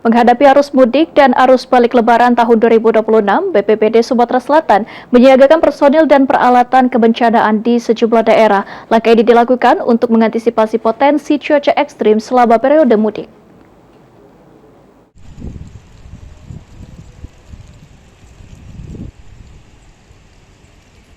Menghadapi arus mudik dan arus balik Lebaran tahun 2026, BPBD Sumatera Selatan menyiagakan personil dan peralatan kebencanaan di sejumlah daerah. Langkah ini dilakukan untuk mengantisipasi potensi cuaca ekstrim selama periode mudik.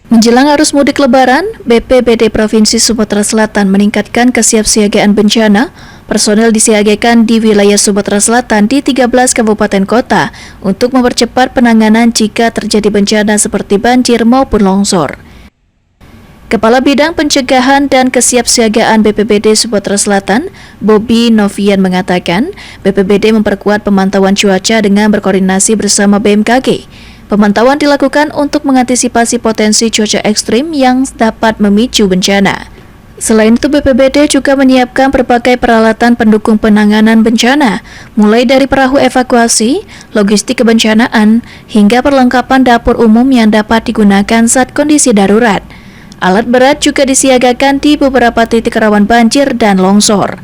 Menjelang arus mudik Lebaran, BPBD Provinsi Sumatera Selatan meningkatkan kesiapsiagaan bencana. Personel disiagakan di wilayah Sumatera Selatan di 13 kabupaten kota untuk mempercepat penanganan jika terjadi bencana seperti banjir maupun longsor. Kepala Bidang Pencegahan dan Kesiapsiagaan BPBD Sumatera Selatan, Bobi Novian mengatakan, BPBD memperkuat pemantauan cuaca dengan berkoordinasi bersama BMKG. Pemantauan dilakukan untuk mengantisipasi potensi cuaca ekstrim yang dapat memicu bencana. Selain itu, BPBD juga menyiapkan berbagai peralatan pendukung penanganan bencana, mulai dari perahu evakuasi, logistik kebencanaan, hingga perlengkapan dapur umum yang dapat digunakan saat kondisi darurat. Alat berat juga disiagakan di beberapa titik rawan banjir dan longsor.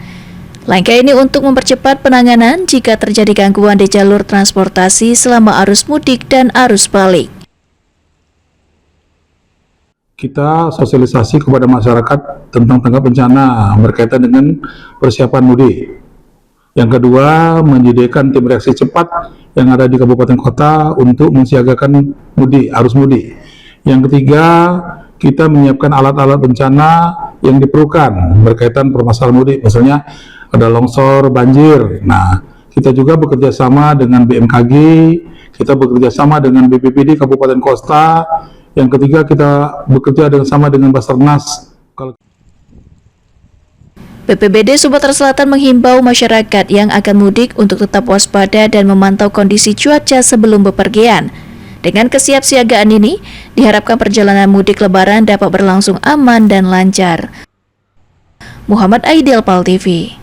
Langkah ini untuk mempercepat penanganan jika terjadi gangguan di jalur transportasi selama arus mudik dan arus balik. Kita sosialisasi kepada masyarakat tentang tanggap bencana berkaitan dengan persiapan mudik. Yang kedua, menyediakan tim reaksi cepat yang ada di kabupaten kota untuk mensiagakan mudik, arus mudik. Yang ketiga, kita menyiapkan alat-alat bencana yang diperlukan berkaitan permasalahan mudik, misalnya ada longsor, banjir. Nah, kita juga bekerja sama dengan BMKG, kita bekerja sama dengan BPBD Kabupaten Kota. Yang ketiga, kita bekerja sama dengan Basarnas. BPBD Sumatera Selatan menghimbau masyarakat yang akan mudik untuk tetap waspada dan memantau kondisi cuaca sebelum bepergian. Dengan kesiapsiagaan ini, diharapkan perjalanan mudik Lebaran dapat berlangsung aman dan lancar. Muhammad Aidil, PAL TV.